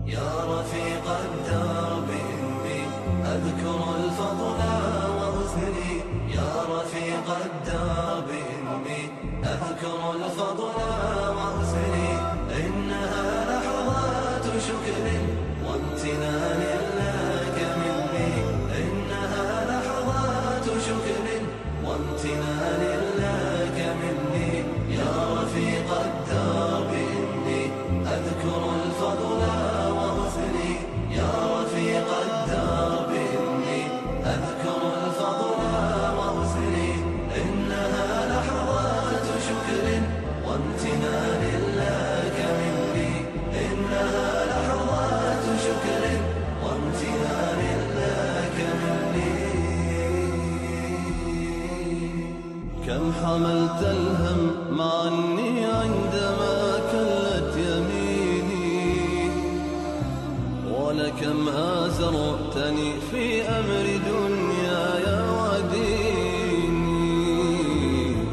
يا رفيق الدرب إني أذكر الفضل وحسني، يا رفيق الدرب إني أذكر الفضل وحسني، إنها لحظات شكر وامتنان لك مني، إنها لحظات شكر وامتنان لك مني، يا رفيق الدرب إني أذكر الفضل وحسني، يا رفيق الدرب إني أذكر الفضل وحسني، إنها لحظات شكر وامتنان لك مني، إنها لحظات شكر وامتنان لك مني. كم حملت الهم عني عندما كلت يميني، ولكم آزرتني في أمر دنياي وديني،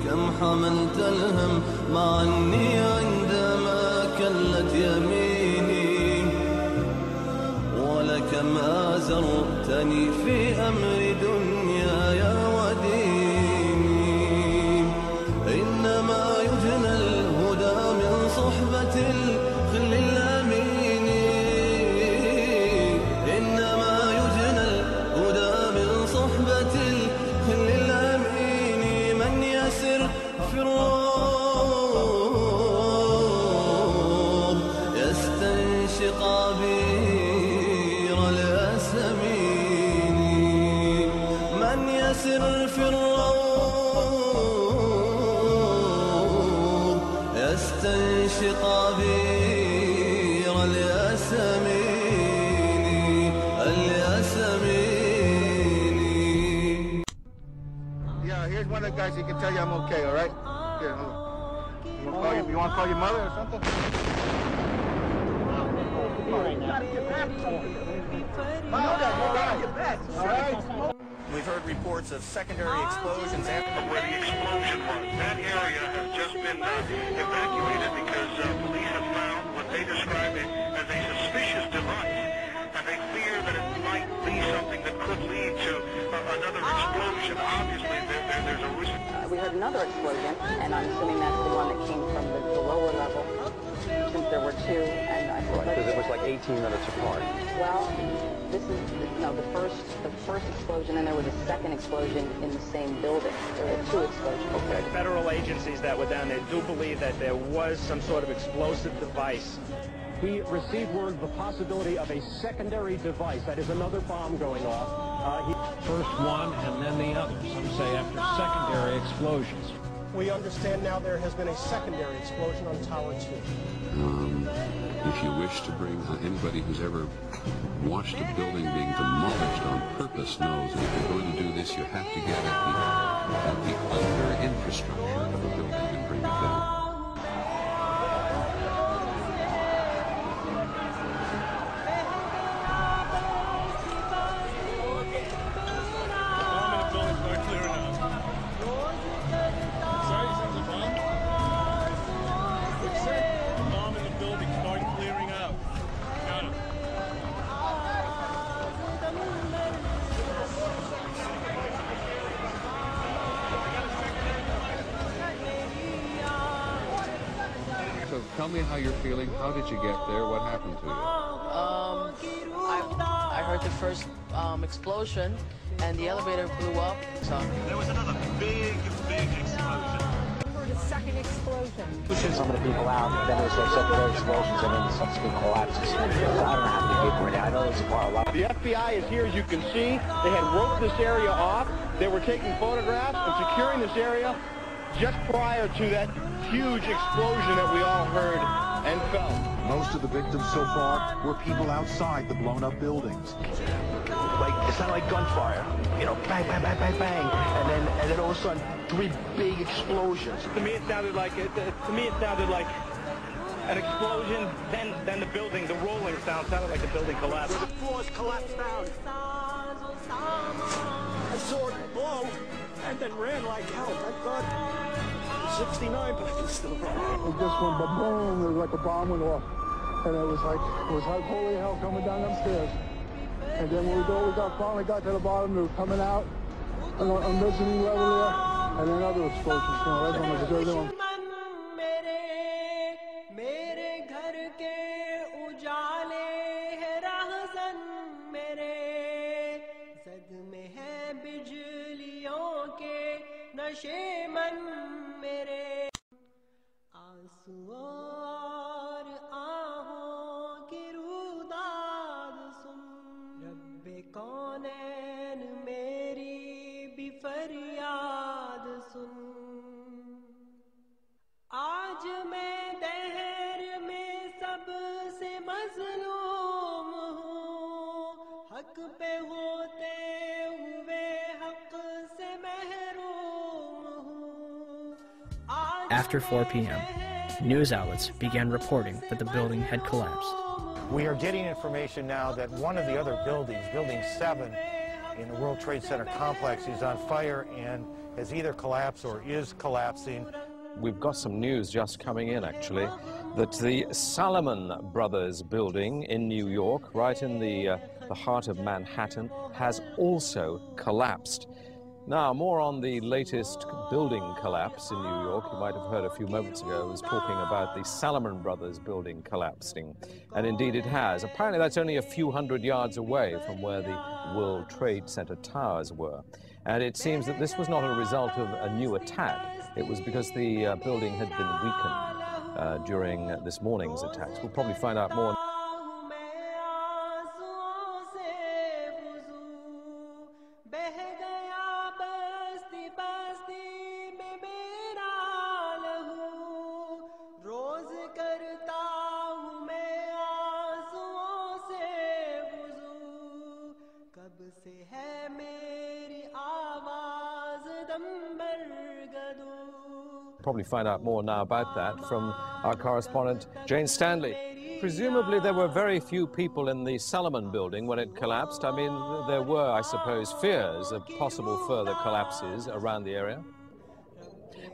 كم حملت الهم عني عندما كلت يميني، ولكم آزرتني في أمر دنياي وديني، إنما يجنى الهدى من صحبة الخل الأمين، إنما يجنى الهدى من صحبة الخل الأمين، من يسر في الروض يستنشق عبير الياسمين، من يسر في الروض يستنشق عبير الياسمين الياسمين. Yeah, here's one of the guys who can tell you I'm okay, all right? Here, hold on. You want to call your mother or something? We've heard reports of secondary explosions after where the explosion was. That area has just been evacuated because police have found what they describe as a suspicious device, and they fear that it might be something that could lead to another explosion. Obviously, there's a risk. We heard another explosion, and I'm assuming that's the one that came from the lower level, since there were two. And I right, because it was like 18 minutes apart. Well, this is the first explosion, and there was a second explosion in the same building. There were two explosions. Okay. Federal agencies that were down there do believe that there was some sort of explosive device. He received word of the possibility of a secondary device, that is another bomb going off. First one and then the other, some say after secondary explosions. We understand now there has been a secondary explosion on Tower 2. If you wish to bring anybody who's ever watched a building being demolished on purpose knows that if you're going to do this, you have to get at the under infrastructure of a building and bring it down. So tell me how you're feeling. How did you get there? What happened to you? I heard the first explosion, and the elevator blew up. So there was another big explosion. The second explosion. Pushing some of the people out, then there was like secondary explosions, and then the subsequent collapses. So I don't know how many people were there. I know there's a lot. The FBI is here, as you can see. They had roped this area off. They were taking photographs and securing this area just prior to that huge explosion that we all heard and felt. Most of the victims so far were people outside the blown-up buildings. Like, it sounded like gunfire. You know, bang, bang, bang, bang, bang, and then all of a sudden, three big explosions. To me, it sounded like an explosion. Then the building, the rolling sound sounded like the building collapsed. The floors collapsed down. I saw it blow and then ran like hell. I thought 69, but I can still run. It just went boom, it was like a bomb went off. And it was like holy hell coming down them stairs. And then when we finally got to the bottom, we were coming out on mezzanine level there, and then other explosions, right on the other one. आज मैं दहर में सबसे मजलूम हूँ हक पे होते हुए हक से महरूम हूँ. After 4 p.m., news outlets began reporting that the building had collapsed. We are getting information now that one of the other buildings, Building 7 in the World Trade Center complex, is on fire and has either collapsed or is collapsing. We've got some news just coming in, actually, that the Salomon Brothers building in New York, right in the heart of Manhattan, has also collapsed. Now, more on the latest building collapse in New York. You might have heard a few moments ago, I was talking about the Salomon Brothers building collapsing. And indeed it has. Apparently that's only a few hundred yards away from where the World Trade Center towers were. And it seems that this was not a result of a new attack. It was because the building had been weakened during this morning's attacks. We'll probably find out more. Probably find out more now about that from our correspondent Jane Stanley. Presumably there were very few people in the Salomon building when it collapsed. I mean, there were, I suppose, fears of possible further collapses around the area.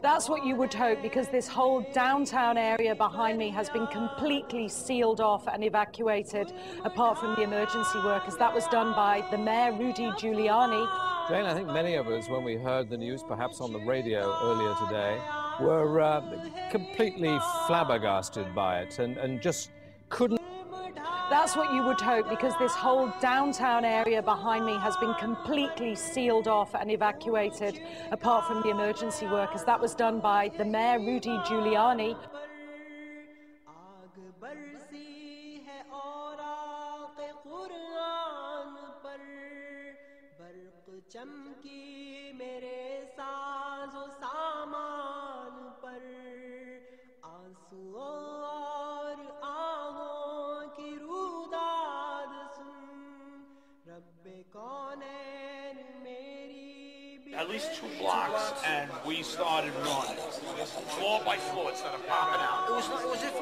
That's what you would hope, because this whole downtown area behind me has been completely sealed off and evacuated, apart from the emergency workers. That was done by the mayor, Rudy Giuliani. Jane, I think many of us, when we heard the news, perhaps on the radio earlier today, were completely flabbergasted by it and just couldn't. That's what you would hope, because this whole downtown area behind me has been completely sealed off and evacuated, apart from the emergency workers. That was done by the mayor, Rudy Giuliani. At least 2 blocks, and we started running, floor by floor, instead of popping out. It was if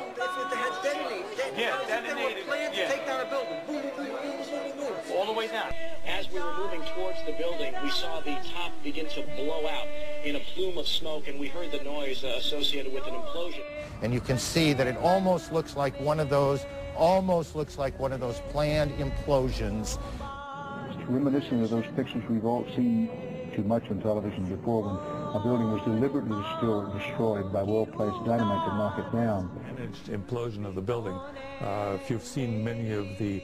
they had detonated. Yeah, detonated. Planned to take down a building. Boom, boom, boom, boom, boom, boom, boom. All the way down. As we were moving towards the building, we saw the top begin to blow out in a plume of smoke, and we heard the noise associated with an implosion. And you can see that it almost looks like one of those planned implosions. It's reminiscent of those pictures we've all seen too much on television before, when a building was deliberately destroyed by well-placed dynamite to knock it down. Managed implosion of the building. If you've seen many of the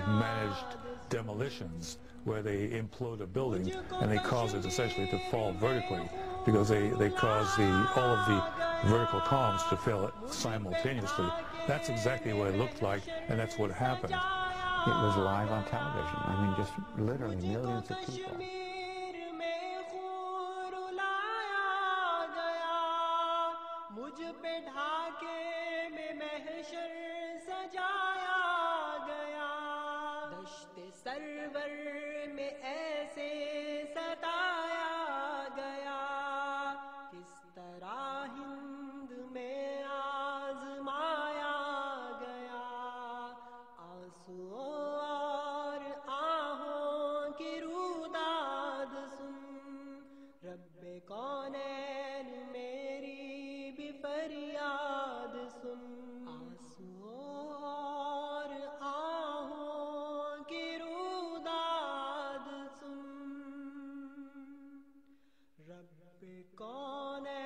managed demolitions where they implode a building and they cause it essentially to fall vertically, because they cause all of the vertical columns to fail simultaneously. That's exactly what it looked like, and that's what happened. It was live on television. I mean, just literally millions of people. पे कौन